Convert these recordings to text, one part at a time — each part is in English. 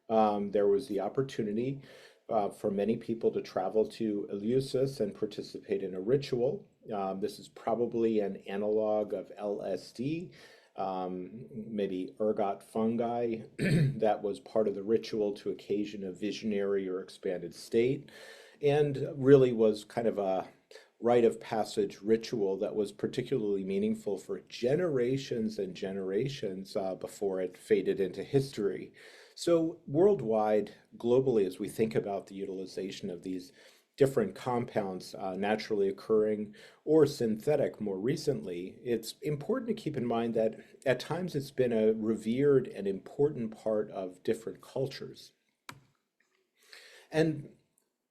there was the opportunity for many people to travel to Eleusis and participate in a ritual. This is probably an analog of LSD, maybe ergot fungi that was part of the ritual to occasion a visionary or expanded state, and really was kind of a rite of passage ritual that was particularly meaningful for generations and generations before it faded into history. So, worldwide, globally, as we think about the utilization of these different compounds naturally occurring or synthetic more recently, it's important to keep in mind that at times it's been a revered and important part of different cultures. And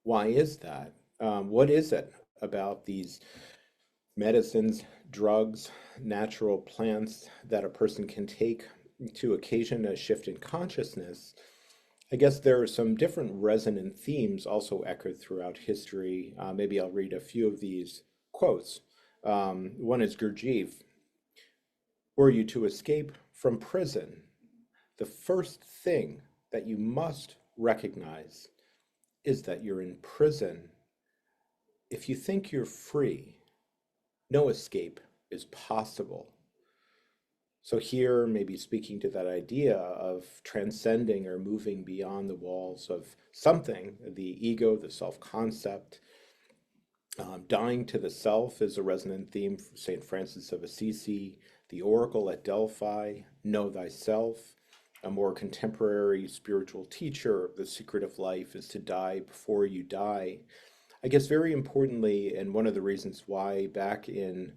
why is that? What is it about these medicines, drugs, natural plants that a person can take to occasion a shift in consciousness? I guess there are some different resonant themes also echoed throughout history. Maybe I'll read a few of these quotes. One is Gurdjieff. Were you to escape from prison, the first thing that you must recognize is that you're in prison. If you think you're free, no escape is possible. So here, maybe speaking to that idea of transcending or moving beyond the walls of something, the ego, the self-concept. Dying to the self is a resonant theme for St. Francis of Assisi, the Oracle at Delphi, Know Thyself. A more contemporary spiritual teacher, the secret of life is to die before you die. I guess very importantly, and one of the reasons why back in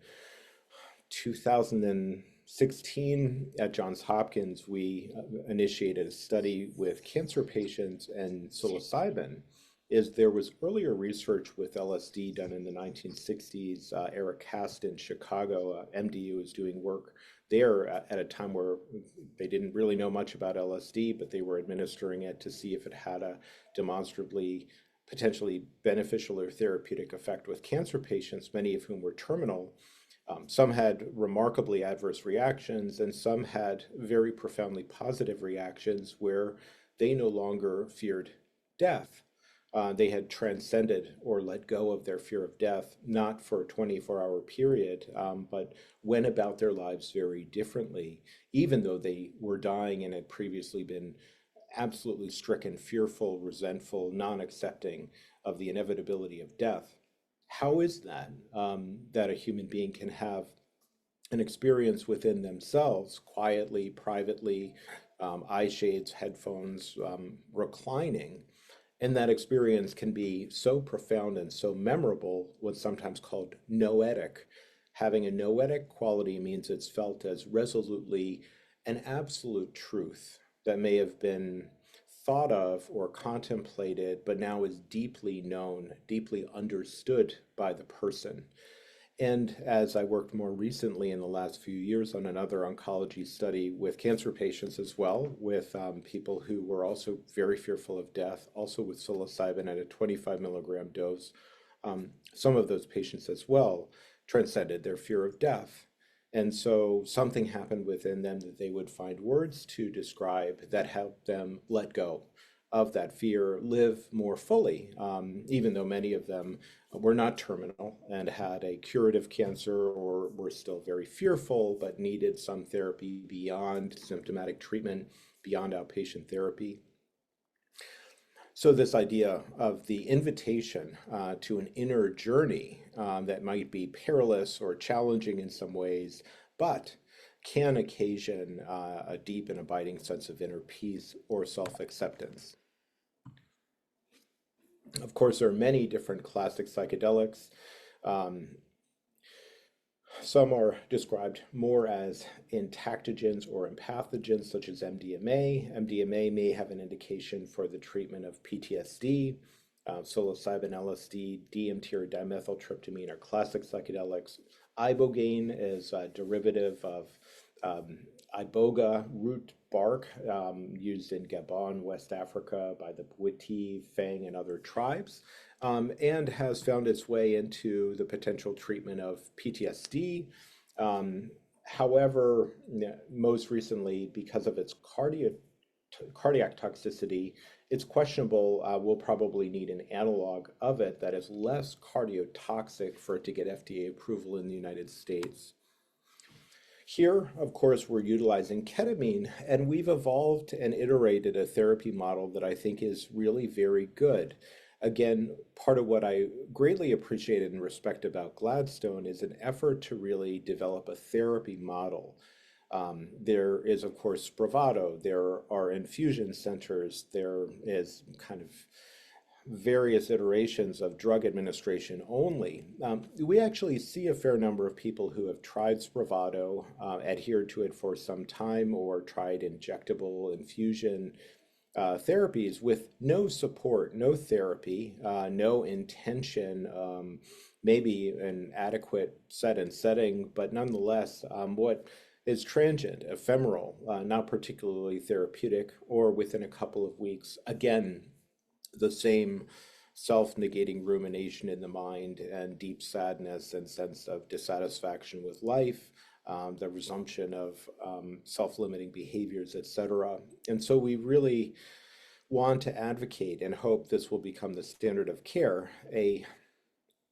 2016 at Johns Hopkins, we initiated a study with cancer patients and psilocybin, is there was earlier research with LSD done in the 1960s. Eric Cast in Chicago, MD, was doing work there at a time where they didn't really know much about LSD, but they were administering it to see if it had a demonstrably potentially beneficial or therapeutic effect with cancer patients, many of whom were terminal. Some had remarkably adverse reactions, and some had very profoundly positive reactions where they no longer feared death. They had transcended or let go of their fear of death, not for a 24-hour period, but went about their lives very differently, even though they were dying and had previously been absolutely stricken, fearful, resentful, non-accepting of the inevitability of death. How is that that a human being can have an experience within themselves, quietly, privately, eye shades, headphones, reclining, and that experience can be so profound and so memorable, what's sometimes called noetic. Having a noetic quality means it's felt as resolutely an absolute truth that may have been thought of or contemplated, but now is deeply known, deeply understood by the person. And as I worked more recently in the last few years on another oncology study with cancer patients as well, with people who were also very fearful of death, also with psilocybin at a 25 milligram dose, some of those patients as well transcended their fear of death. And so something happened within them that they would find words to describe that helped them let go of that fear, live more fully, even though many of them were not terminal and had a curative cancer or were still very fearful, but needed some therapy beyond symptomatic treatment, beyond outpatient therapy. So this idea of the invitation to an inner journey that might be perilous or challenging in some ways, but can occasion a deep and abiding sense of inner peace or self-acceptance. Of course, there are many different classic psychedelics. Um, some are described more as entactogens or empathogens, such as MDMA. MDMA may have an indication for the treatment of PTSD. Psilocybin, LSD, DMT or dimethyltryptamine are classic psychedelics. Ibogaine is a derivative of iboga root bark used in Gabon, West Africa by the Bwiti, Fang, and other tribes, and has found its way into the potential treatment of PTSD. However, most recently, because of its cardiac toxicity, it's questionable. We'll probably need an analog of it that is less cardiotoxic for it to get FDA approval in the United States. Here, of course, we're utilizing ketamine, and we've evolved and iterated a therapy model that I think is really very good. Again, part of what I greatly appreciated and respect about Gladstone is an effort to really develop a therapy model. There is, of course, Spravato, there are infusion centers, there is kind of various iterations of drug administration only. We actually see a fair number of people who have tried Spravato, adhered to it for some time, or tried injectable infusion therapies with no support, no therapy, no intention, maybe an adequate set and setting, but nonetheless, what is transient, ephemeral, not particularly therapeutic, or within a couple of weeks, again, the same self-negating rumination in the mind and deep sadness and sense of dissatisfaction with life, the resumption of self-limiting behaviors, etc. And so we really want to advocate and hope this will become the standard of care, a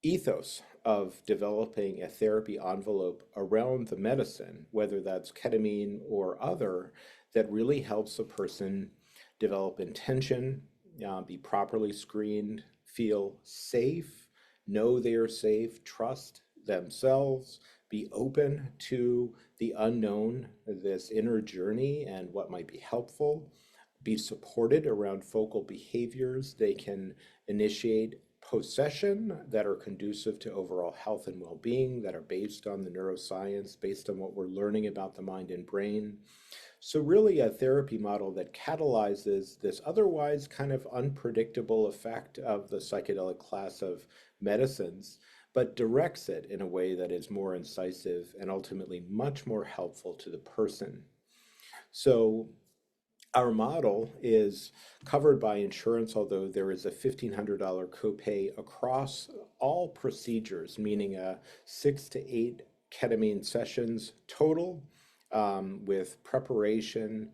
ethos of developing a therapy envelope around the medicine, whether that's ketamine or other, that really helps a person develop intention, be properly screened, feel safe, know they are safe, trust themselves, be open to the unknown, this inner journey and what might be helpful, be supported around focal behaviors they can initiate post-session that are conducive to overall health and well-being, that are based on the neuroscience, based on what we're learning about the mind and brain. So really a therapy model that catalyzes this otherwise kind of unpredictable effect of the psychedelic class of medicines, but directs it in a way that is more incisive and ultimately much more helpful to the person. So our model is covered by insurance, although there is a $1,500 copay across all procedures, meaning 6 to 8 ketamine sessions total, with preparation,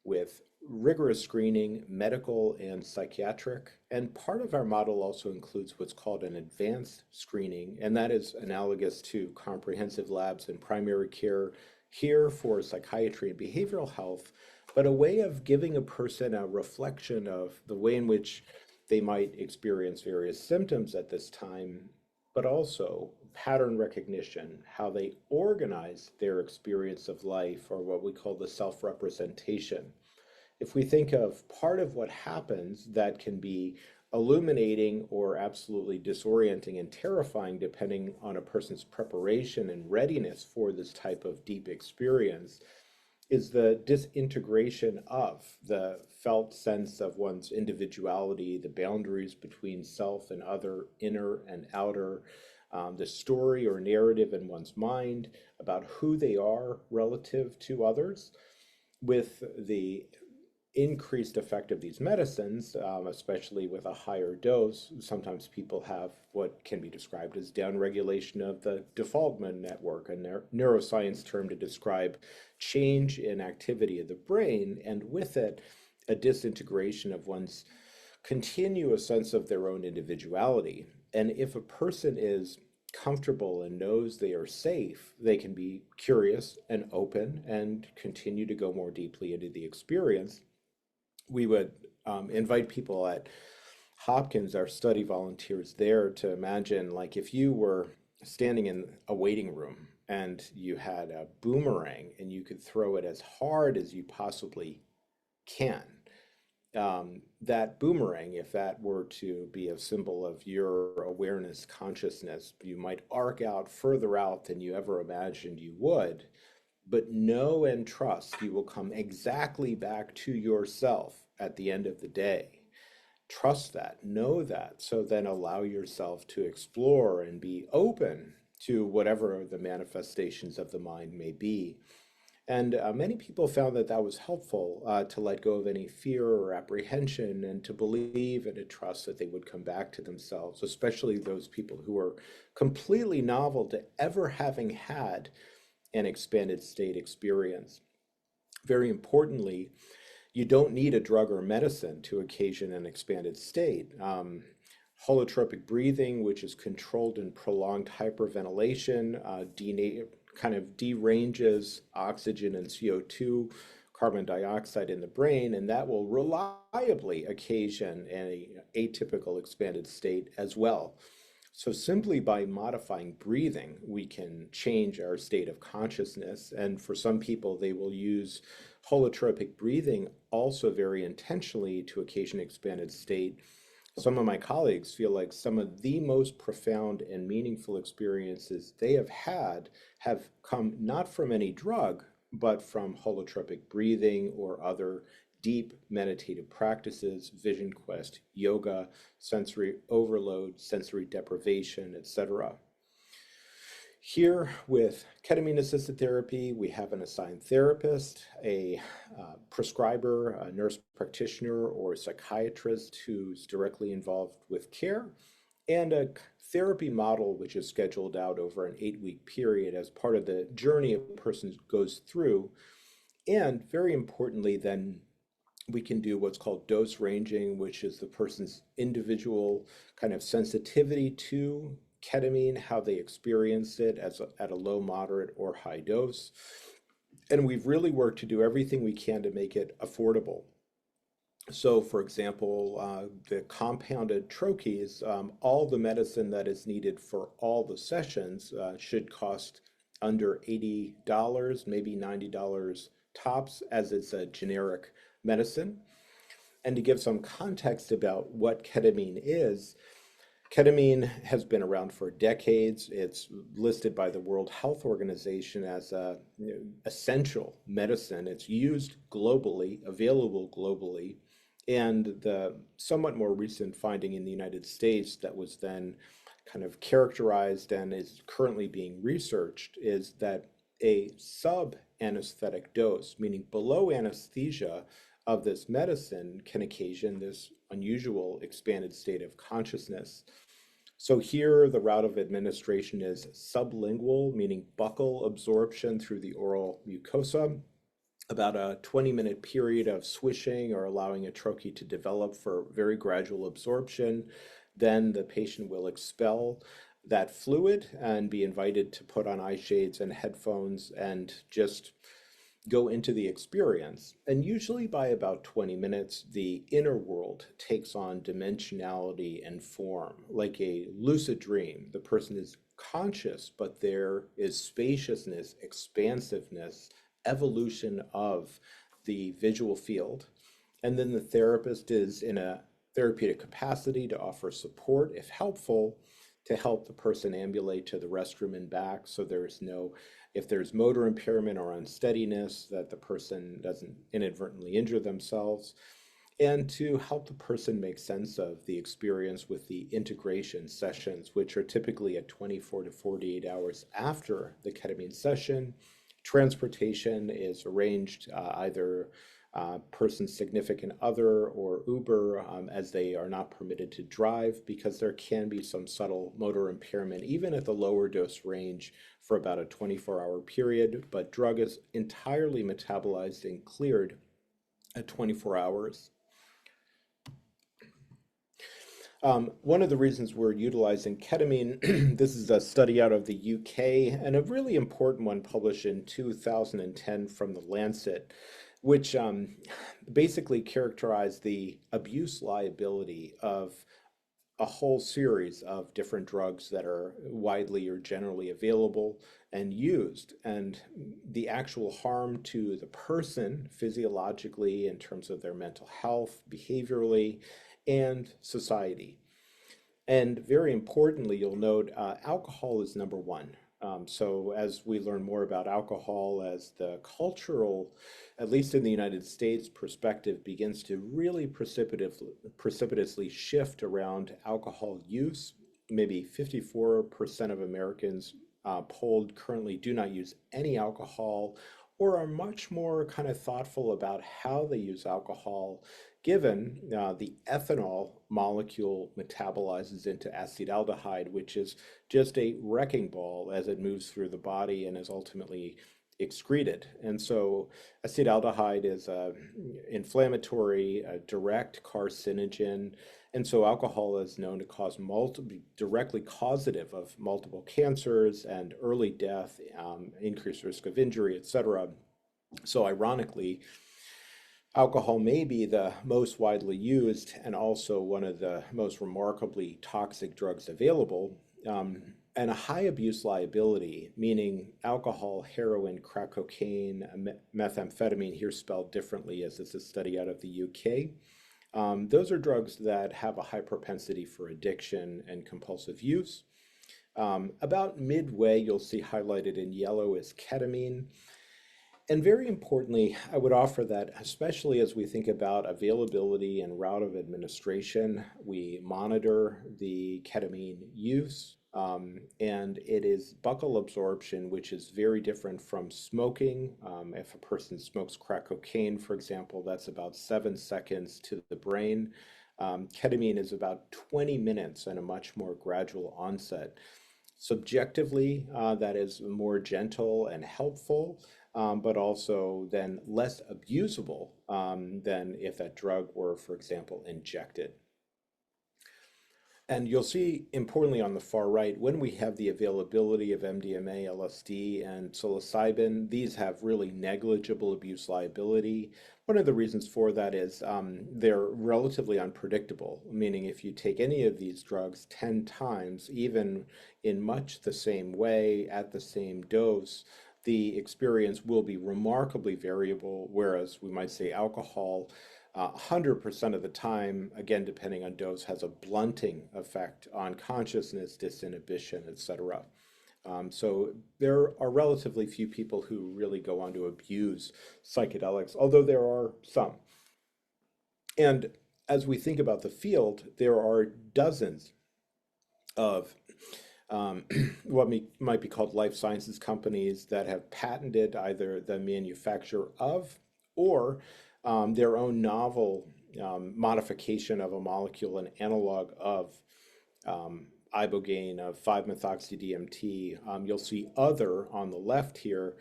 with rigorous screening, medical and psychiatric. And part of our model also includes what's called an advanced screening, and that is analogous to comprehensive labs in primary care here for psychiatry and behavioral health, but a way of giving a person a reflection of the way in which they might experience various symptoms at this time, but also pattern recognition, how they organize their experience of life, or what we call the self-representation. If we think of part of what happens that can be illuminating or absolutely disorienting and terrifying depending on a person's preparation and readiness for this type of deep experience, is the disintegration of the felt sense of one's individuality, the boundaries between self and other, inner and outer, the story or narrative in one's mind about who they are relative to others. With the increased effect of these medicines, especially with a higher dose, sometimes people have what can be described as downregulation of the default mode network, a neuroscience term to describe change in activity of the brain, and with it, a disintegration of one's continuous sense of their own individuality. And if a person is comfortable and knows they are safe, they can be curious and open and continue to go more deeply into the experience. We would invite people at Hopkins, our study volunteers there, to imagine like if you were standing in a waiting room and you had a boomerang and you could throw it as hard as you possibly can. That boomerang, if that were to be a symbol of your awareness, consciousness, you might arc out further out than you ever imagined you would. But know and trust you will come exactly back to yourself at the end of the day. Trust that, know that, so then allow yourself to explore and be open to whatever the manifestations of the mind may be. And many people found that that was helpful to let go of any fear or apprehension and to believe and to trust that they would come back to themselves, especially those people who are completely novel to ever having had an expanded state experience. Very importantly, You don't need a drug or medicine to occasion an expanded state. Holotropic breathing, which is controlled and prolonged hyperventilation, kind of deranges oxygen and CO2, carbon dioxide in the brain, and that will reliably occasion an atypical expanded state as well. So simply by modifying breathing, we can change our state of consciousness. And for some people, they will use holotropic breathing also very intentionally to occasion expanded state. Some of my colleagues feel like some of the most profound and meaningful experiences they have had have come not from any drug, but from holotropic breathing or other deep meditative practices, vision quest, yoga, sensory overload, sensory deprivation, etc. Here with ketamine-assisted therapy, we have an assigned therapist, a prescriber, a nurse practitioner, or a psychiatrist who's directly involved with care, and a therapy model which is scheduled out over an 8-week period as part of the journey a person goes through. And very importantly, then we can do what's called dose ranging, which is the person's individual kind of sensitivity to ketamine, how they experience it at a low, moderate, or high dose. And we've really worked to do everything we can to make it affordable. So, for example, the compounded troches, all the medicine that is needed for all the sessions should cost under $80, maybe $90 tops, as it's a generic medicine. And to give some context about what ketamine is, ketamine has been around for decades. It's listed by the World Health Organization as a essential medicine. It's used globally, available globally. And the somewhat more recent finding in the United States that was then kind of characterized and is currently being researched is that a sub-anesthetic dose, meaning below anesthesia, of this medicine can occasion this unusual expanded state of consciousness. So here, the route of administration is sublingual, meaning buccal absorption through the oral mucosa, about a 20-minute period of swishing or allowing a troche to develop for very gradual absorption. Then the patient will expel that fluid and be invited to put on eye shades and headphones and just go into the experience. And usually by about 20 minutes, the inner world takes on dimensionality and form, like a lucid dream. The person is conscious, but there is spaciousness, expansiveness, evolution of the visual field. And then the therapist is in a therapeutic capacity to offer support, if helpful, to help the person ambulate to the restroom and back so if there's motor impairment or unsteadiness, that the person doesn't inadvertently injure themselves, and to help the person make sense of the experience with the integration sessions, which are typically at 24 to 48 hours after the ketamine session. Transportation is arranged either person's significant other or Uber, as they are not permitted to drive because there can be some subtle motor impairment even at the lower dose range for about a 24-hour period, but drug is entirely metabolized and cleared at 24 hours. One of the reasons we're utilizing ketamine, this is a study out of the UK and a really important one published in 2010 from the Lancet, which basically characterized the abuse liability of a whole series of different drugs that are widely or generally available and used, and the actual harm to the person physiologically in terms of their mental health, behaviorally, and society. And very importantly, you'll note alcohol is number one. So as we learn more about alcohol, as the cultural, at least in the United States, perspective begins to really precipitously shift around alcohol use, maybe 54% of Americans polled currently do not use any alcohol or are much more kind of thoughtful about how they use alcohol, given the ethanol molecule metabolizes into acetaldehyde, which is just a wrecking ball as it moves through the body and is ultimately excreted. And so acetaldehyde is a inflammatory, a direct carcinogen. And so alcohol is known to cause directly causative of multiple cancers and early death, increased risk of injury, etc. So ironically, alcohol may be the most widely used and also one of the most remarkably toxic drugs available, and a high abuse liability, meaning alcohol, heroin, crack cocaine, methamphetamine, here spelled differently as it's a study out of the UK. Those are drugs that have a high propensity for addiction and compulsive use. About midway, you'll see highlighted in yellow is ketamine. And very importantly, I would offer that, especially as we think about availability and route of administration, we monitor the ketamine use, and it is buccal absorption, which is very different from smoking. If a person smokes crack cocaine, for example, that's about 7 seconds to the brain. Ketamine is about 20 minutes and a much more gradual onset. Subjectively, that is more gentle and helpful, but also then less abusable than if that drug were, for example, injected. And you'll see, importantly on the far right, when we have the availability of MDMA, LSD, and psilocybin, these have really negligible abuse liability. One of the reasons for that is they're relatively unpredictable, meaning if you take any of these drugs 10 times, even in much the same way, at the same dose, the experience will be remarkably variable, whereas we might say alcohol, 100% of the time, again, depending on dose, has a blunting effect on consciousness, disinhibition, etc. So there are relatively few people who really go on to abuse psychedelics, although there are some. And as we think about the field, there are dozens of what might be called life sciences companies that have patented either the manufacture of or their own novel modification of a molecule, an analog of ibogaine, of 5-methoxy-DMT. You'll see other on the left here,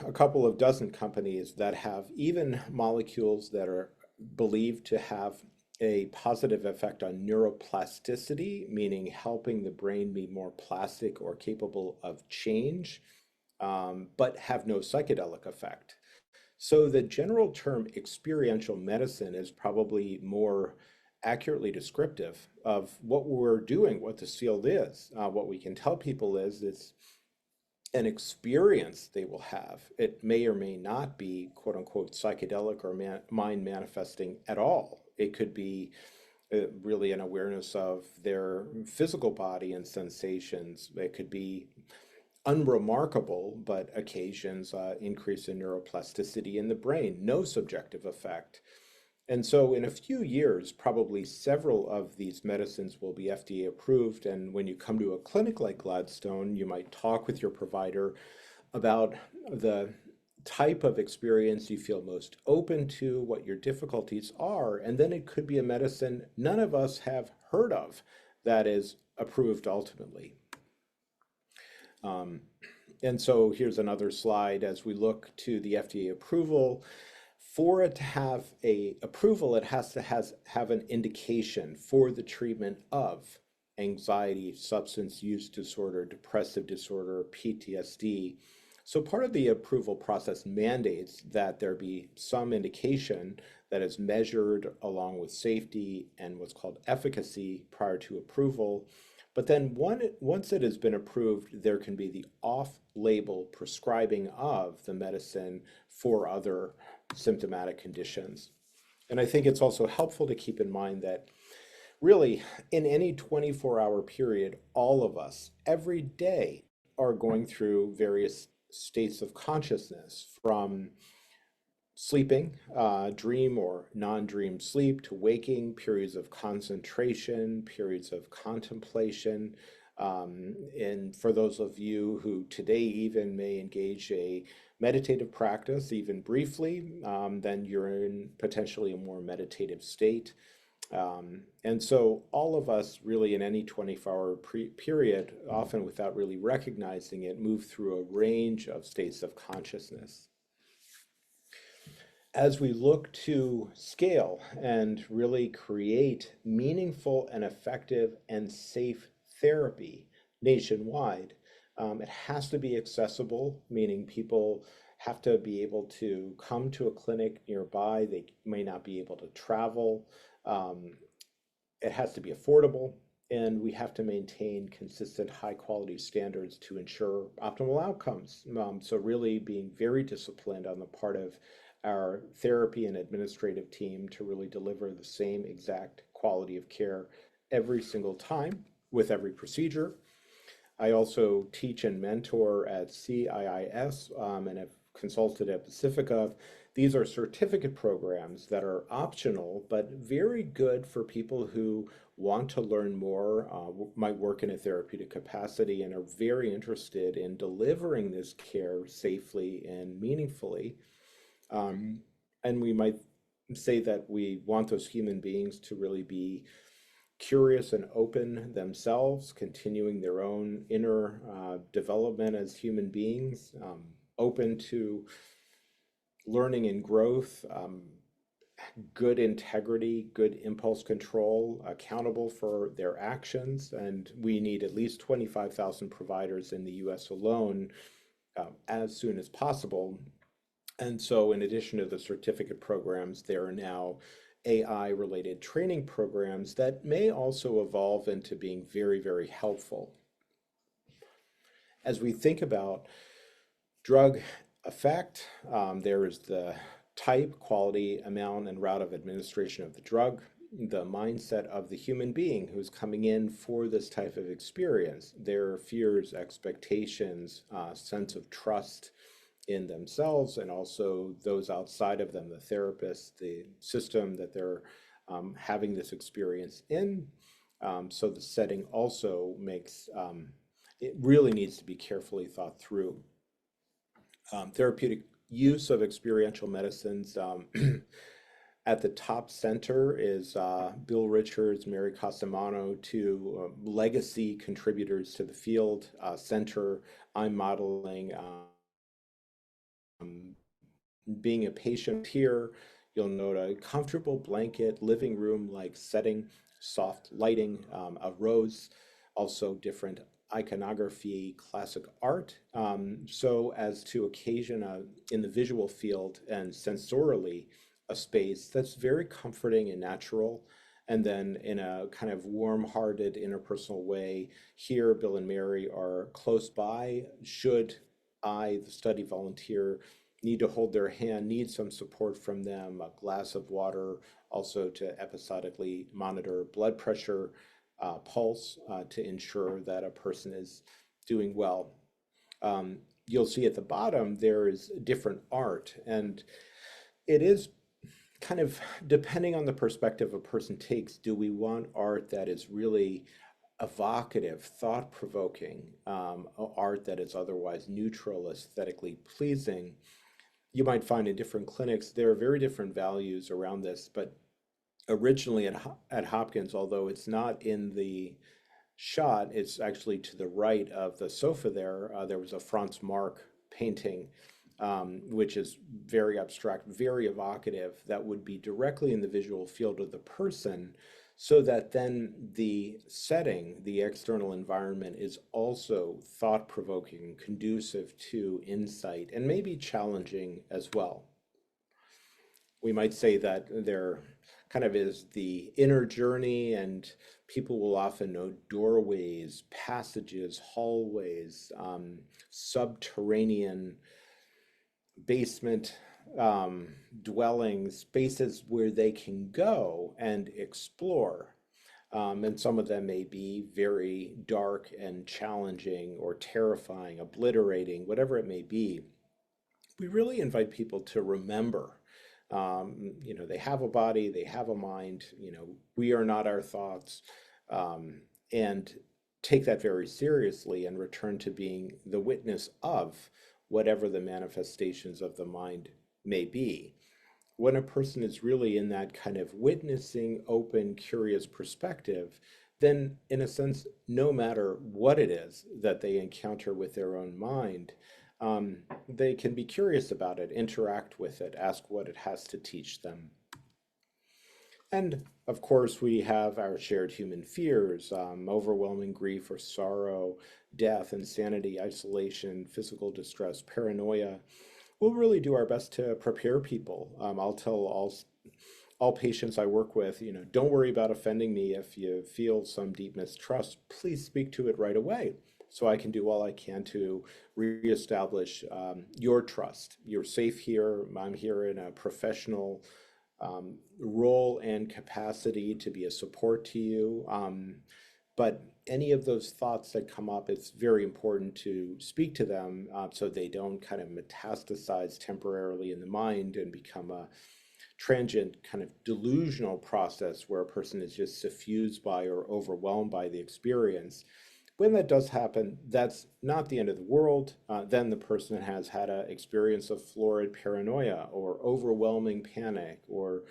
a couple of dozen companies that have even molecules that are believed to have a positive effect on neuroplasticity, meaning helping the brain be more plastic or capable of change, but have no psychedelic effect. So the general term experiential medicine is probably more accurately descriptive of what we're doing, what this field is. What we can tell people is it's an experience they will have. It may or may not be quote unquote psychedelic or mind manifesting at all. It could be really an awareness of their physical body and sensations. It could be unremarkable, but occasions increase in neuroplasticity in the brain, no subjective effect. And so in a few years, probably several of these medicines will be FDA approved. And when you come to a clinic like Gladstone, you might talk with your provider about the type of experience you feel most open to, what your difficulties are, and then it could be a medicine none of us have heard of that is approved ultimately. And so here's another slide as we look to the FDA approval. For it to have a approval, it has to have an indication for the treatment of anxiety, substance use disorder, depressive disorder, PTSD. So part of the approval process mandates that there be some indication that is measured along with safety and what's called efficacy prior to approval. But then once it has been approved, there can be the off-label prescribing of the medicine for other symptomatic conditions. And I think it's also helpful to keep in mind that really in any 24-hour period, all of us every day are going through various states of consciousness, from sleeping, dream or non-dream sleep, to waking, periods of concentration, periods of contemplation. And for those of you who today even may engage a meditative practice, even briefly, then you're in potentially a more meditative state. And so all of us really in any 24-hour period, often without really recognizing it, move through a range of states of consciousness. As we look to scale and really create meaningful and effective and safe therapy nationwide, it has to be accessible, meaning people have to be able to come to a clinic nearby. They may not be able to travel. Um, it has to be affordable, and we have to maintain consistent high quality standards to ensure optimal outcomes. So really being very disciplined on the part of our therapy and administrative team to really deliver the same exact quality of care every single time with every procedure. I also teach and mentor at CIIS, and have consulted at Pacifica. These are certificate programs that are optional, but very good for people who want to learn more, might work in a therapeutic capacity, and are very interested in delivering this care safely and meaningfully. Um, and we might say that we want those human beings to really be curious and open themselves, continuing their own inner development as human beings, open to learning and growth, good integrity, good impulse control, accountable for their actions. And we need at least 25,000 providers in the US alone as soon as possible. And so, in addition to the certificate programs, there are now AI related training programs that may also evolve into being very, very helpful. As we think about drug effect, there is the type, quality, amount, and route of administration of the drug, the mindset of the human being who's coming in for this type of experience, their fears, expectations, sense of trust in themselves, and also those outside of them, the therapist, the system that they're having this experience in. So the setting also makes, it really needs to be carefully thought through. Therapeutic use of experiential medicines. At the top center is Bill Richards, Mary Cosamano, two legacy contributors to the field. Center, I'm modeling being a patient here. You'll note a comfortable blanket, living room like setting, soft lighting, a rose, also different iconography, classic art, so as to occasion in the visual field and sensorially a space that's very comforting and natural. And then in a kind of warm-hearted interpersonal way, here Bill and Mary are close by. Should I, the study volunteer, need to hold their hand, need some support from them, a glass of water, also to episodically monitor blood pressure, pulse, to ensure that a person is doing well. You'll see at the bottom there is different art, and it is kind of depending on the perspective a person takes. Do we want art that is really evocative, thought-provoking, art that is otherwise neutral, aesthetically pleasing? You might find in different clinics there are very different values around this, but originally at Hopkins, although it's not in the shot, it's actually to the right of the sofa there. There was a Franz Marc painting, which is very abstract, very evocative, that would be directly in the visual field of the person, so that then the setting, the external environment, is also thought-provoking, conducive to insight, and maybe challenging as well. We might say that there kind of is the inner journey, and people will often know doorways, passages, hallways, subterranean basement dwellings, spaces where they can go and explore. And some of them may be very dark and challenging or terrifying, obliterating, whatever it may be. We really invite people to remember, they have a body, they have a mind, we are not our thoughts, and take that very seriously and return to being the witness of whatever the manifestations of the mind may be. when a person is really in that kind of witnessing, open, curious perspective, then in a sense, no matter what it is that they encounter with their own mind, they can be curious about it, interact with it, ask what it has to teach them. And of course, we have our shared human fears, overwhelming grief or sorrow, death, insanity, isolation, physical distress, paranoia. We'll really do our best to prepare people. I'll tell all patients I work with, don't worry about offending me. If you feel some deep mistrust, please speak to it right away so I can do all I can to reestablish your trust. You're safe here. I'm here in a professional role and capacity to be a support to you. But any of those thoughts that come up, it's very important to speak to them so they don't kind of metastasize temporarily in the mind and become a transient kind of delusional process where a person is just suffused by or overwhelmed by the experience. When that does happen, that's not the end of the world. Then the person has had an experience of florid paranoia or overwhelming panic or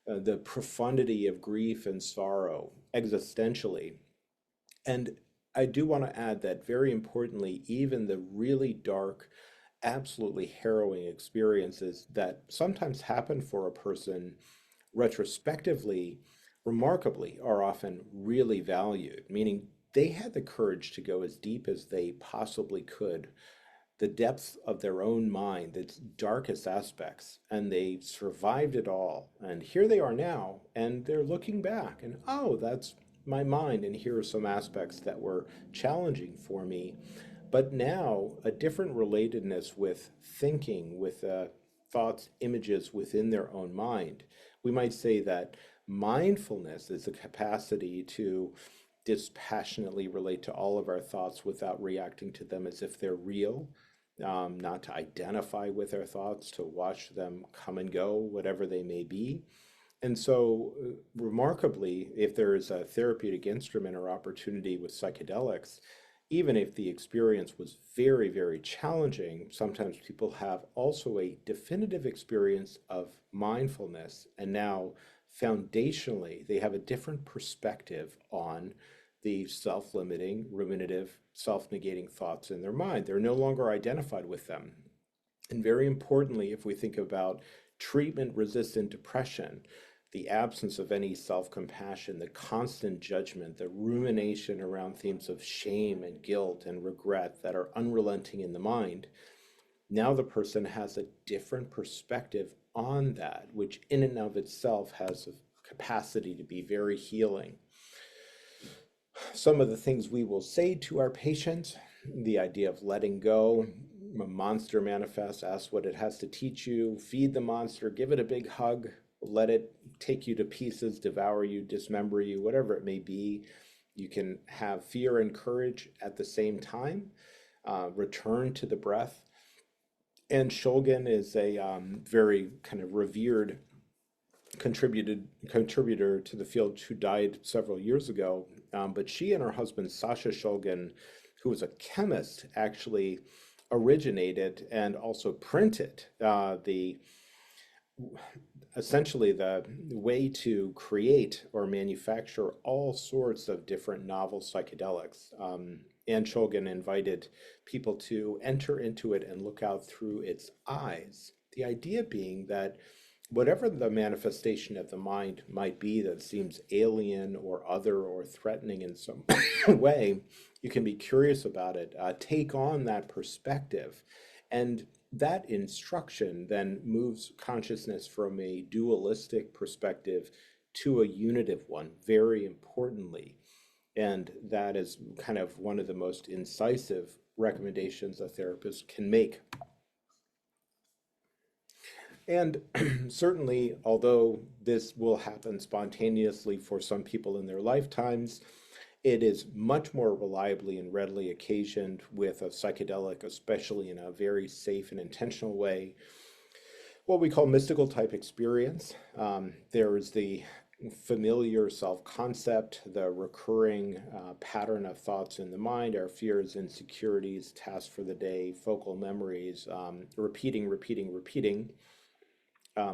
the profundity of grief and sorrow existentially. And I do want to add that very importantly, even the really dark, absolutely harrowing experiences that sometimes happen for a person retrospectively, remarkably, are often really valued, meaning they had the courage to go as deep as they possibly could, the depths of their own mind, its darkest aspects, and they survived it all. And here they are now, and they're looking back, and oh, that's my mind, and here are some aspects that were challenging for me. But now, a different relatedness with thinking, with thoughts, images within their own mind. We might say that mindfulness is the capacity to dispassionately relate to all of our thoughts without reacting to them as if they're real, not to identify with our thoughts, to watch them come and go, whatever they may be. And so, remarkably, if there is a therapeutic instrument or opportunity with psychedelics, even if the experience was very, very challenging, sometimes people have also a definitive experience of mindfulness. And now, foundationally, they have a different perspective on the self limiting, ruminative, self negating thoughts in their mind. They're no longer identified with them. And very importantly, if we think about treatment resistant depression, the absence of any self compassion, the constant judgment, the rumination around themes of shame and guilt and regret that are unrelenting in the mind, now the person has a different perspective on that, which in and of itself has a capacity to be very healing. Some of the things we will say to our patients, the idea of letting go, a monster manifests, ask what it has to teach you, feed the monster, give it a big hug, let it take you to pieces, devour you, dismember you, whatever it may be. You can have fear and courage at the same time, return to the breath. And Shulgin is a very kind of revered contributor to the field who died several years ago. But she and her husband, Sasha Shulgin, who was a chemist, actually originated and also printed the essentially the way to create or manufacture all sorts of different novel psychedelics. Anne Shulgin invited people to enter into it and look out through its eyes. The idea being that whatever the manifestation of the mind might be that seems alien or other or threatening in some way, you can be curious about it, take on that perspective. And that instruction then moves consciousness from a dualistic perspective to a unitive one, very importantly. And that is kind of one of the most incisive recommendations a therapist can make. And certainly, although this will happen spontaneously for some people in their lifetimes, it is much more reliably and readily occasioned with a psychedelic, especially in a very safe and intentional way, what we call mystical type experience. There is the familiar self-concept, the recurring pattern of thoughts in the mind, our fears, insecurities, tasks for the day, focal memories, repeating, repeating, repeating.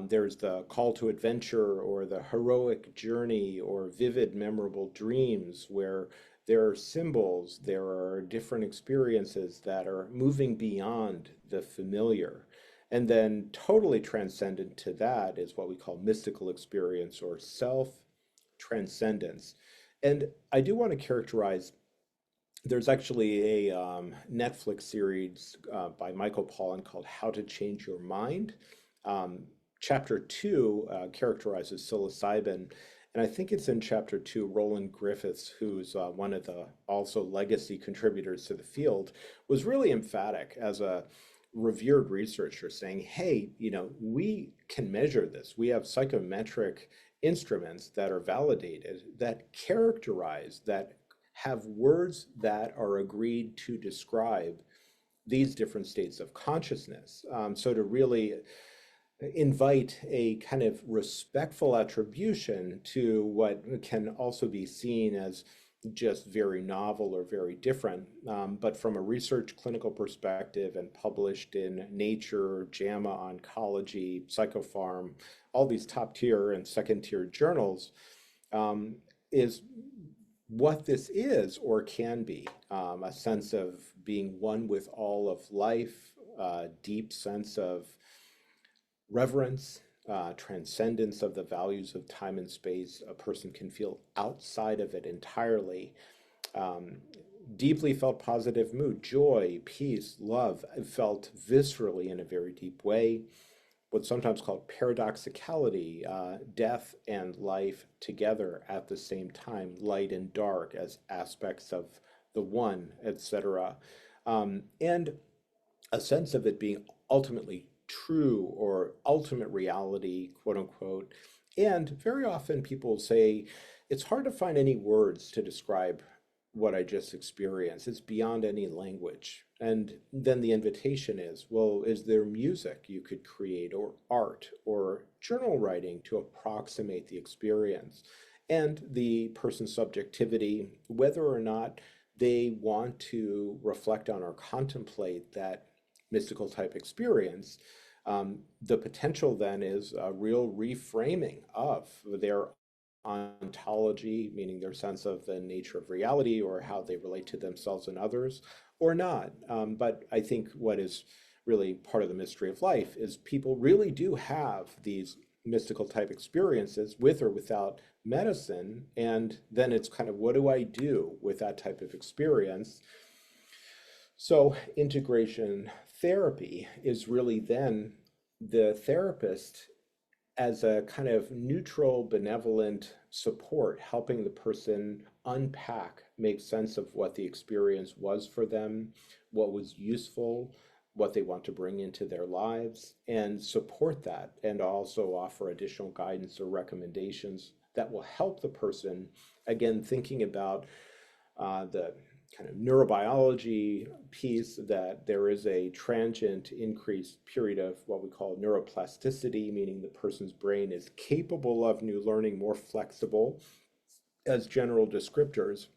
There's the call to adventure or the heroic journey or vivid, memorable dreams where there are symbols, there are different experiences that are moving beyond the familiar. And then totally transcendent to that is what we call mystical experience or self transcendence. And I do want to characterize there's actually a Netflix series by Michael Pollan called How to Change Your Mind. Um, Chapter two characterizes psilocybin, and I think it's in chapter two, Roland Griffiths, who's one of the also legacy contributors to the field, was really emphatic as a revered researcher saying, hey, we can measure this. We have psychometric instruments that are validated, that characterize, that have words that are agreed to describe these different states of consciousness. So to really invite a kind of respectful attribution to what can also be seen as just very novel or very different, but from a research clinical perspective and published in Nature, JAMA Oncology, Psychopharm, all these top tier and second tier journals, is what this is or can be, a sense of being one with all of life, a deep sense of reverence, transcendence of the values of time and space. A person can feel outside of it entirely. Um, Deeply felt positive mood, joy, peace, love, felt viscerally in a very deep way. What's sometimes called paradoxicality, death and life together at the same time, light and dark as aspects of the one, etc. And a sense of it being ultimately true or ultimate reality, quote unquote. And very often people say it's hard to find any words to describe what I just experienced. It's beyond any language. And then the invitation is, well, is there music you could create or art or journal writing to approximate the experience and the person's subjectivity, whether or not they want to reflect on or contemplate that mystical type experience. The potential then is a real reframing of their ontology, meaning their sense of the nature of reality or how they relate to themselves and others, or not. But I think what is really part of the mystery of life is people really do have these mystical type experiences with or without medicine. And then it's kind of, what do I do with that type of experience? So integration therapy is really then the therapist as a kind of neutral, benevolent support, helping the person unpack, make sense of what the experience was for them, what was useful, what they want to bring into their lives, and support that, and also offer additional guidance or recommendations that will help the person, again, thinking about the kind of neurobiology piece, that there is a transient increased period of what we call neuroplasticity, meaning the person's brain is capable of new learning, more flexible. As general descriptors,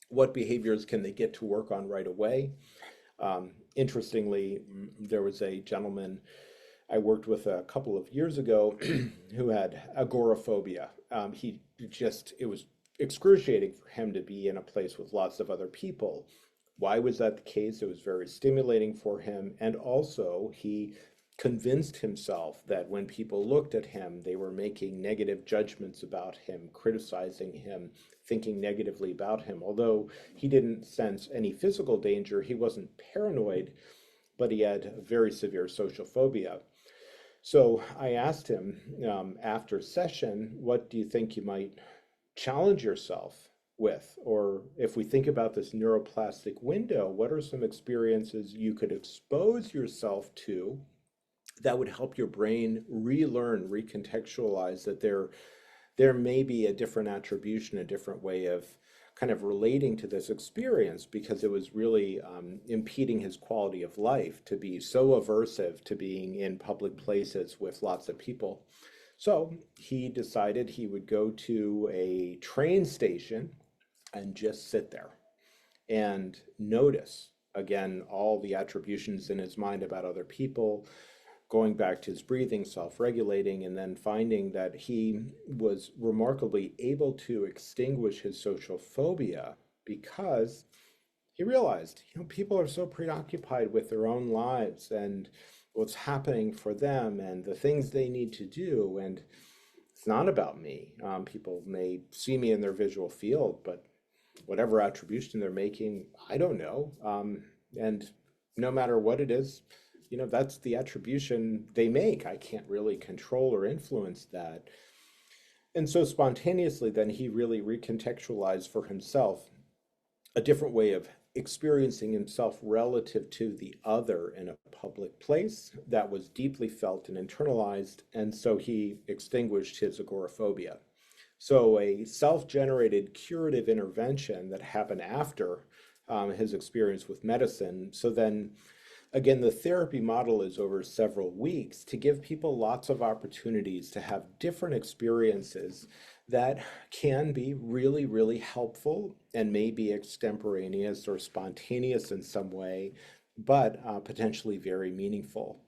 what behaviors can they get to work on right away? Interestingly, there was a gentleman I worked with a couple of years ago who had agoraphobia. It was excruciating for him to be in a place with lots of other people. Why was that the case? It was very stimulating for him. And also, he convinced himself that when people looked at him, they were making negative judgments about him, criticizing him, thinking negatively about him. Although he didn't sense any physical danger, he wasn't paranoid, but he had very severe social phobia. So I asked him after session, what do you think you might challenge yourself with? Or if we think about this neuroplastic window, what are some experiences you could expose yourself to that would help your brain relearn, recontextualize that there may be a different attribution, a different way of kind of relating to this experience, because it was really impeding his quality of life to be so aversive to being in public places with lots of people. So he decided he would go to a train station and just sit there and notice again all the attributions in his mind about other people, going back to his breathing, self-regulating, and then finding that he was remarkably able to extinguish his social phobia because he realized, people are so preoccupied with their own lives and what's happening for them and the things they need to do. And it's not about me. People may see me in their visual field, but whatever attribution they're making, I don't know. And no matter what it is, that's the attribution they make. I can't really control or influence that. And so spontaneously, then he really recontextualized for himself a different way of experiencing himself relative to the other in a public place that was deeply felt and internalized. And so he extinguished his agoraphobia. So a self-generated curative intervention that happened after his experience with medicine. So then again, the therapy model is over several weeks to give people lots of opportunities to have different experiences that can be really, really helpful and may be extemporaneous or spontaneous in some way, but potentially very meaningful.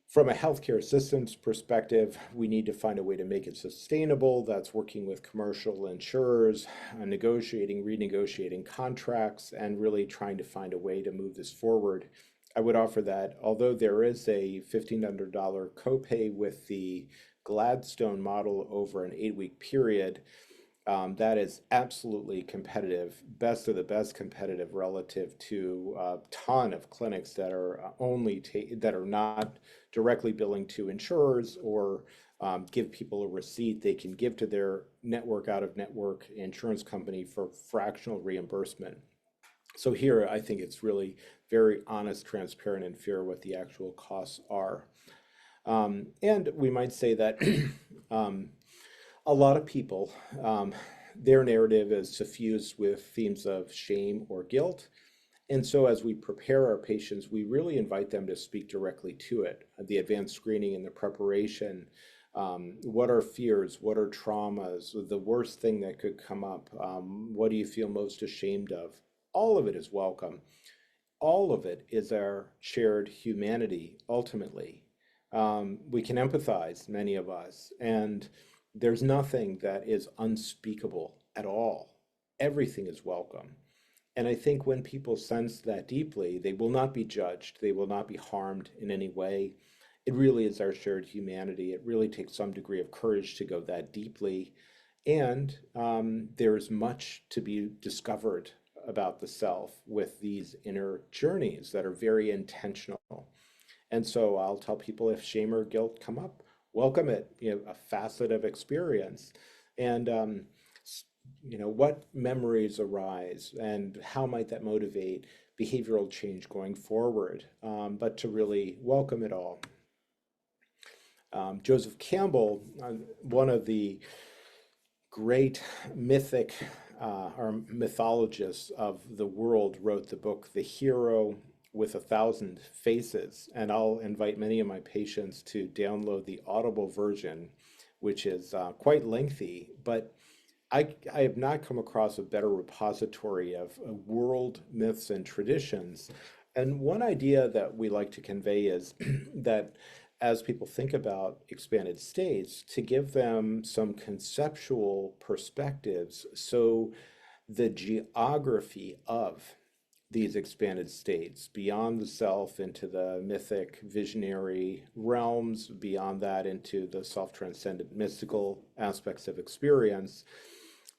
From a healthcare systems perspective, we need to find a way to make it sustainable. That's working with commercial insurers, negotiating, renegotiating contracts, and really trying to find a way to move this forward. I would offer that although there is a $1,500 copay with the Gladstone model over an 8-week period, that is absolutely competitive, best of the best competitive relative to a ton of clinics that are that are not directly billing to insurers or give people a receipt they can give to their network out of network insurance company for fractional reimbursement. So here, I think it's really very honest, transparent, and fair what the actual costs are. And we might say that a lot of people, their narrative is suffused with themes of shame or guilt. And so as we prepare our patients, we really invite them to speak directly to it. The advanced screening and the preparation, what are fears, what are traumas, the worst thing that could come up, what do you feel most ashamed of? All of it is welcome. All of it is our shared humanity, ultimately. We can empathize, many of us, and there's nothing that is unspeakable at all. Everything is welcome. And I think when people sense that deeply, they will not be judged, they will not be harmed in any way. It really is our shared humanity. It really takes some degree of courage to go that deeply. And there's much to be discovered about the self with these inner journeys that are very intentional. And so I'll tell people if shame or guilt come up, welcome it, a facet of experience. And what memories arise and how might that motivate behavioral change going forward, but to really welcome it all. Joseph Campbell, one of the great mythic or mythologists of the world, wrote the book The Hero with 1,000 Faces, and I'll invite many of my patients to download the Audible version, which is quite lengthy, but I have not come across a better repository of world myths and traditions. And one idea that we like to convey is that as people think about expanded states, to give them some conceptual perspectives so the geography of these expanded states beyond the self into the mythic visionary realms, beyond that into the self-transcendent mystical aspects of experience,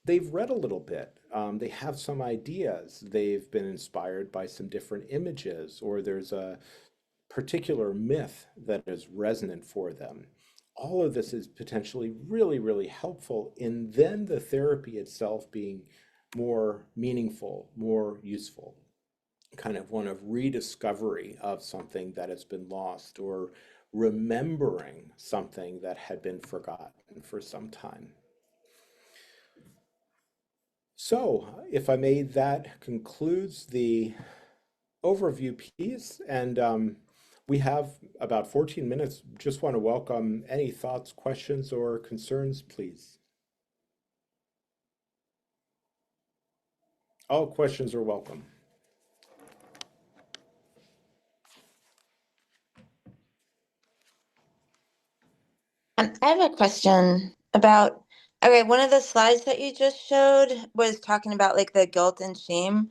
they've read a little bit. They have some ideas. They've been inspired by some different images, or there's a particular myth that is resonant for them. All of this is potentially really, really helpful in then the therapy itself being more meaningful, more useful, kind of one of rediscovery of something that has been lost or remembering something that had been forgotten for some time. So, if I may, that concludes the overview piece, and we have about 14 minutes. Just want to welcome any thoughts, questions, or concerns, please. All questions are welcome. I have a question about, okay, one of the slides that you just showed was talking about like the guilt and shame,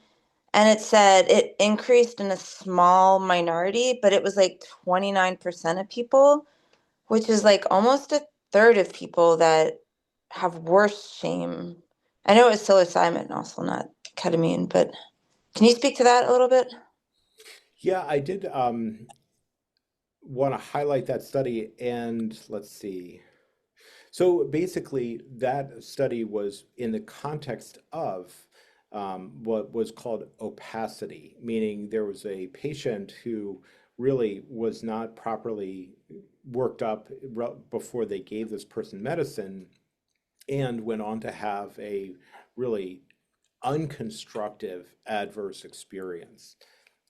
and it said it increased in a small minority, but it was like 29% of people, which is like almost a third of people that have worse shame. I know it was psilocybin also, not ketamine, but can you speak to that a little bit? Yeah, I did want to highlight that study, and let's see. So basically, that study was in the context of what was called opacity, meaning there was a patient who really was not properly worked up before they gave this person medicine and went on to have a really unconstructive adverse experience.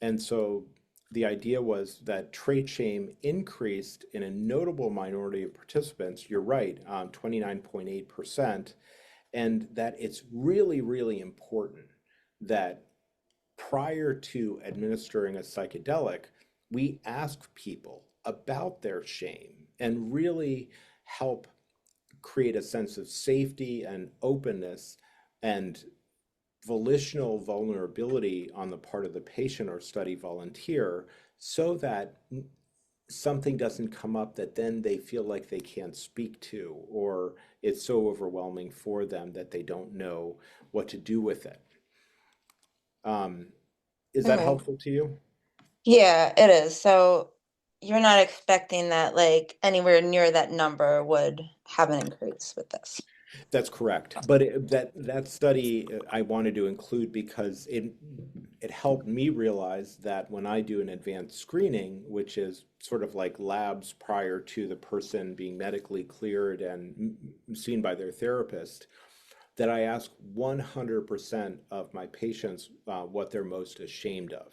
And so the idea was that trait shame increased in a notable minority of participants. You're right, 29.8%, and that it's really, really important that prior to administering a psychedelic, we ask people about their shame and really help create a sense of safety and openness and volitional vulnerability on the part of the patient or study volunteer so that something doesn't come up that then they feel like they can't speak to, or it's so overwhelming for them that they don't know what to do with it. Um, is that Okay. helpful to you? Yeah, it is. So you're not expecting that like anywhere near that number would have an increase with this. That's correct. But that study I wanted to include because it helped me realize that when I do an advanced screening, which is sort of like labs prior to the person being medically cleared and seen by their therapist, that I ask 100% of my patients what they're most ashamed of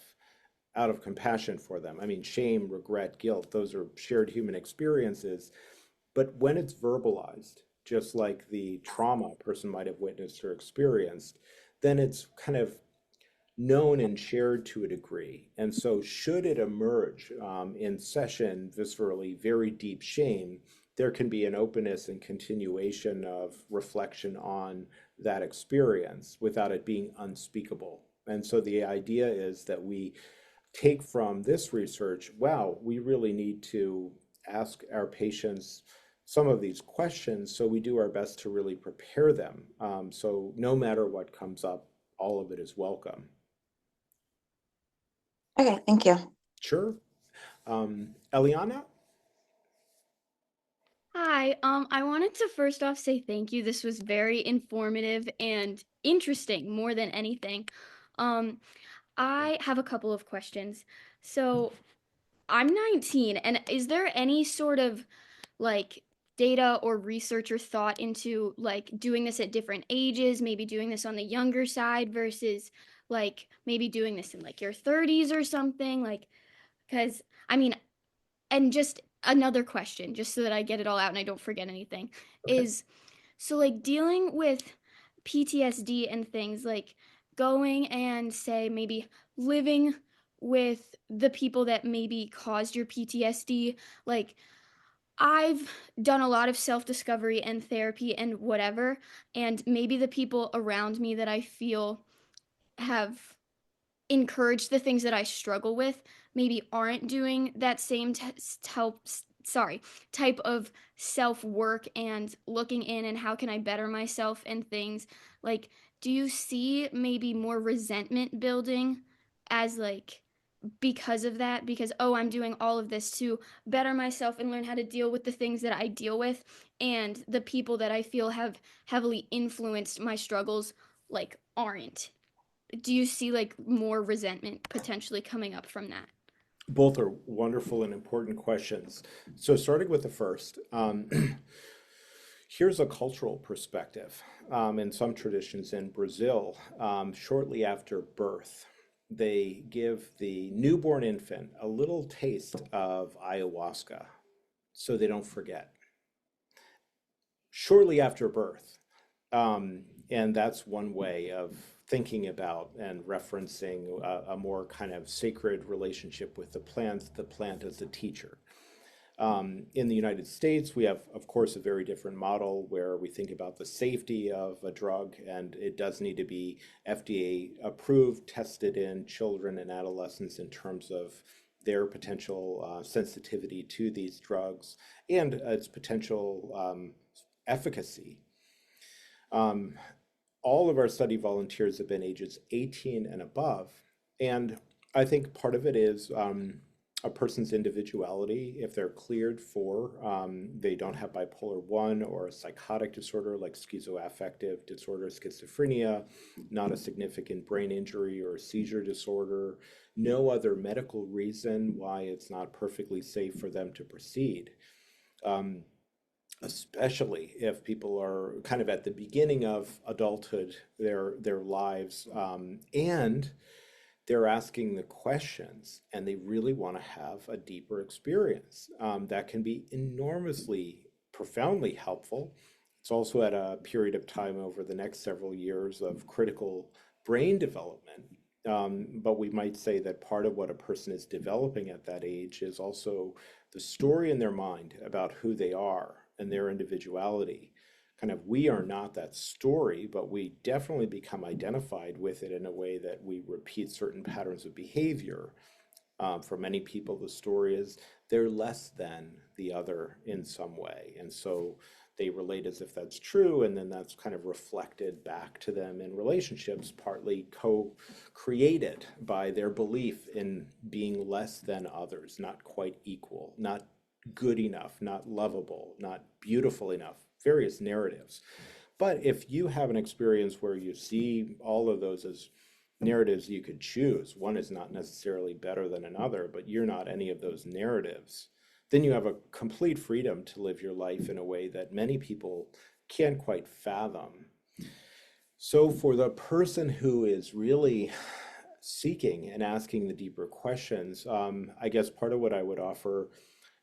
out of compassion for them. I mean, shame, regret, guilt, those are shared human experiences. But when it's verbalized, just like the trauma a person might have witnessed or experienced, then it's kind of known and shared to a degree. And so, should it emerge in session viscerally, very deep shame, there can be an openness and continuation of reflection on that experience without it being unspeakable. And so, the idea is that we take from this research, wow, we really need to ask our patients some of these questions so we do our best to really prepare them. So no matter what comes up, all of it is welcome. Okay, thank you. Sure. Eliana? Hi, I wanted to first off say thank you. This was very informative and interesting more than anything. Um, I have a couple of questions. So, I'm 19, and is there any sort of like data or research or thought into like doing this at different ages, maybe doing this on the younger side versus like maybe doing this in like your 30s or something? Like, because I mean, and just another question, just so that I get it all out and I don't forget anything, Okay. is so like dealing with PTSD and things like going and say maybe living with the people that maybe caused your PTSD. Like, I've done a lot of self discovery and therapy and whatever, and maybe the people around me that I feel have encourage the things that I struggle with maybe aren't doing that same type of self work and looking in and how can I better myself and things. Like, do you see maybe more resentment building as like because of that, because oh, I'm doing all of this to better myself and learn how to deal with the things that I deal with, and the people that I feel have heavily influenced my struggles like aren't? Do you see like more resentment potentially coming up from that? Both are wonderful and important questions. So, starting with the first, here's a cultural perspective. In some traditions in Brazil, shortly after birth, they give the newborn infant a little taste of ayahuasca so they don't forget. Shortly after birth. And that's one way of thinking about and referencing a more kind of sacred relationship with the plant as a teacher. In the United States, we have, of course, a very different model where we think about the safety of a drug, and it does need to be FDA approved, tested in children and adolescents in terms of their potential sensitivity to these drugs and its potential efficacy. Um, all of our study volunteers have been ages 18 and above. And I think part of it is a person's individuality. If they're cleared for, they don't have bipolar 1 or a psychotic disorder like schizoaffective disorder, schizophrenia, not a significant brain injury or seizure disorder, no other medical reason why it's not perfectly safe for them to proceed. Um, Especially if people are kind of at the beginning of adulthood, their lives, and they're asking the questions, and they really want to have a deeper experience. That can be enormously, profoundly helpful. It's also at a period of time over the next several years of critical brain development. But we might say that part of what a person is developing at that age is also the story in their mind about who they are and their individuality. Kind of, we are not that story, but we definitely become identified with it in a way that we repeat certain patterns of behavior. For many people, the story is they're less than the other in some way. And so they relate as if that's true, and then that's kind of reflected back to them in relationships, partly co-created by their belief in being less than others, not quite equal, not good enough, not lovable, not beautiful enough, various narratives. But if you have an experience where you see all of those as narratives you could choose, one is not necessarily better than another, but you're not any of those narratives, then you have a complete freedom to live your life in a way that many people can't quite fathom. So for the person who is really seeking and asking the deeper questions, I guess part of what I would offer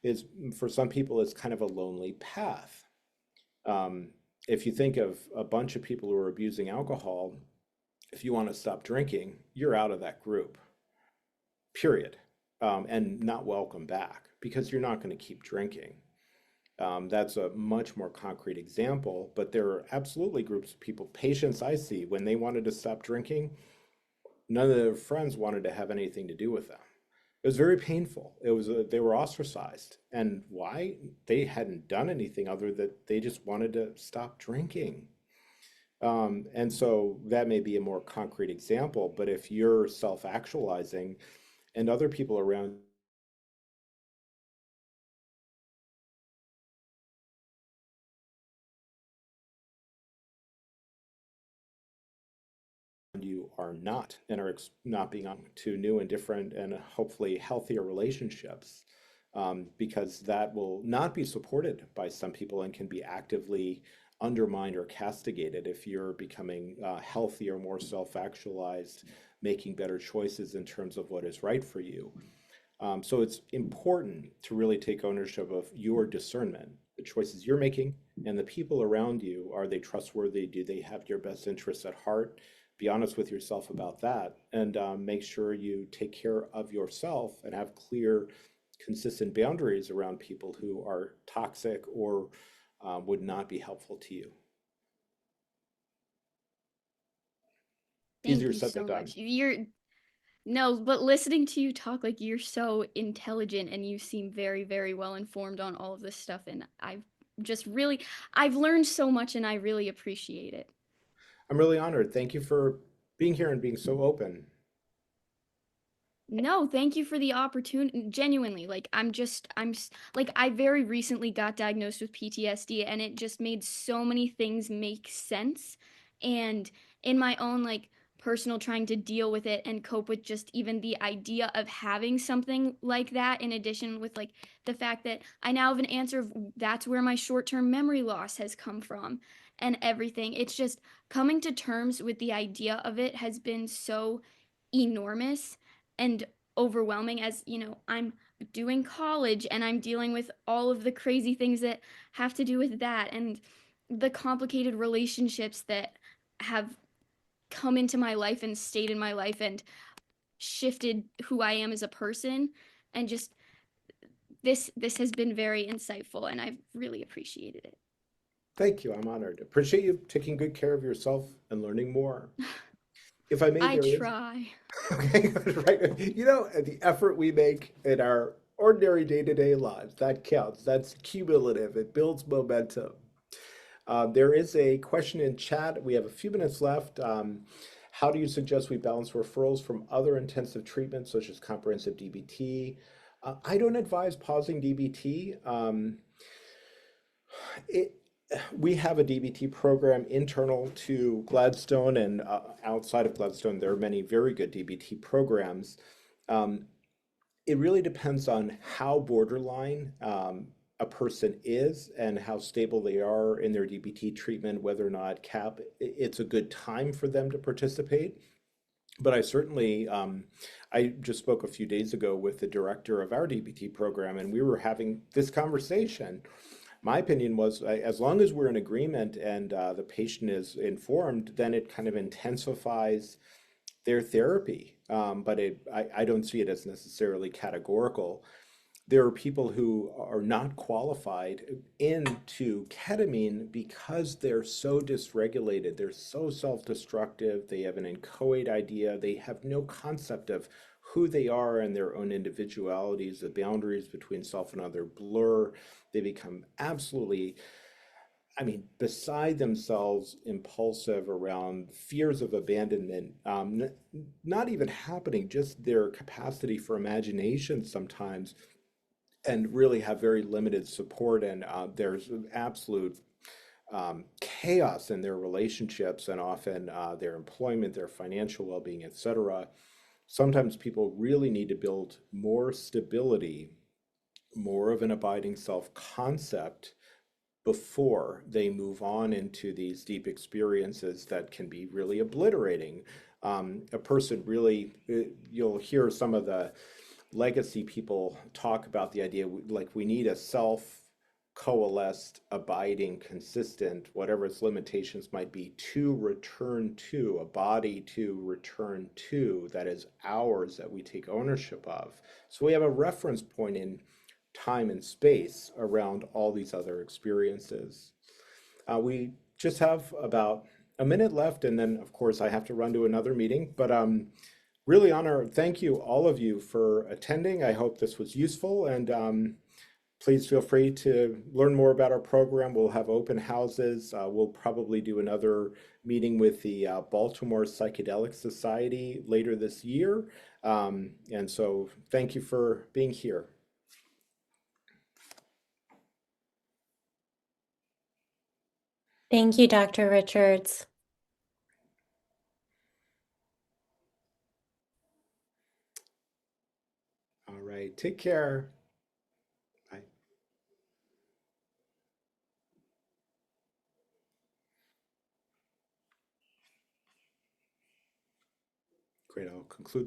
is, for some people, it's kind of a lonely path. Um, if you think of a bunch of people who are abusing alcohol, if you want to stop drinking, you're out of that group, period, and not welcome back because you're not going to keep drinking. That's a much more concrete example, but there are absolutely groups of people, patients I see, when they wanted to stop drinking, none of their friends wanted to have anything to do with them. It was very painful. It was they were ostracized, and why? They hadn't done anything other than they just wanted to stop drinking. And so that may be a more concrete example, but if you're self-actualizing and other people around you are not and are not being on to new and different and hopefully healthier relationships, because that will not be supported by some people and can be actively undermined or castigated if you're becoming healthier, more self-actualized, making better choices in terms of what is right for you. So it's important to really take ownership of your discernment, the choices you're making, and the people around you. Are they trustworthy? Do they have your best interests at heart? Be honest with yourself about that, and make sure you take care of yourself and have clear, consistent boundaries around people who are toxic or would not be helpful to you. Thank Easier you said than so done. much. You're no, but listening to you talk, like, you're so intelligent and you seem very, very well informed on all of this stuff, and I've learned so much and I really appreciate it. I'm really honored. Thank you for being here and being so open. No, thank you for the opportunity. Genuinely, like, like, I very recently got diagnosed with PTSD, and it just made so many things make sense. And in my own, like, personal trying to deal with it and cope with just even the idea of having something like that, in addition with, like, the fact that I now have an answer of that's where my short-term memory loss has come from and everything. It's just coming to terms with the idea of it has been so enormous and overwhelming, as I'm doing college and I'm dealing with all of the crazy things that have to do with that, and the complicated relationships that have come into my life and stayed in my life and shifted who I am as a person, and just this has been very insightful, and I've really appreciated it. Thank you. I'm honored. Appreciate you taking good care of yourself and learning more. If I may, I there is try. okay, right. You know, the effort we make in our ordinary day-to-day lives, that counts. That's cumulative. It builds momentum. There is a question in chat. We have a few minutes left. How do you suggest we balance referrals from other intensive treatments, such as comprehensive DBT? I don't advise pausing DBT. It, we have a DBT program internal to Gladstone, and outside of Gladstone, there are many very good DBT programs. Um, it really depends on how borderline a person is and how stable they are in their DBT treatment, whether or not it's a good time for them to participate. But I certainly, I just spoke a few days ago with the director of our DBT program, and we were having this conversation. My opinion was, as long as we're in agreement and the patient is informed, then it kind of intensifies their therapy. I don't see it as necessarily categorical. There are people who are not qualified into ketamine because they're so dysregulated, they're so self-destructive, they have an inchoate idea, they have no concept of who they are and their own individualities, the boundaries between self and other blur. They become absolutely, I mean, beside themselves, impulsive around fears of abandonment, not even happening, just their capacity for imagination sometimes, and really have very limited support. And there's absolute chaos in their relationships and often their employment, their financial well-being, etc. Sometimes people really need to build more stability, more of an abiding self-concept before they move on into these deep experiences that can be really obliterating. A person really, you'll hear some of the legacy people talk about the idea like we need a self coalesced, abiding, consistent, whatever its limitations might be, to return to, a body to return to that is ours, that we take ownership of. So we have a reference point in time and space around all these other experiences. We just have about a minute left, and then of course I have to run to another meeting, but really thank you all of you for attending. I hope this was useful, and please feel free to learn more about our program. We'll have open houses. We'll probably do another meeting with the Baltimore Psychedelic Society later this year. And so thank you for being here. Thank you, Dr. Richards. All right, take care. Bye. Great, I'll conclude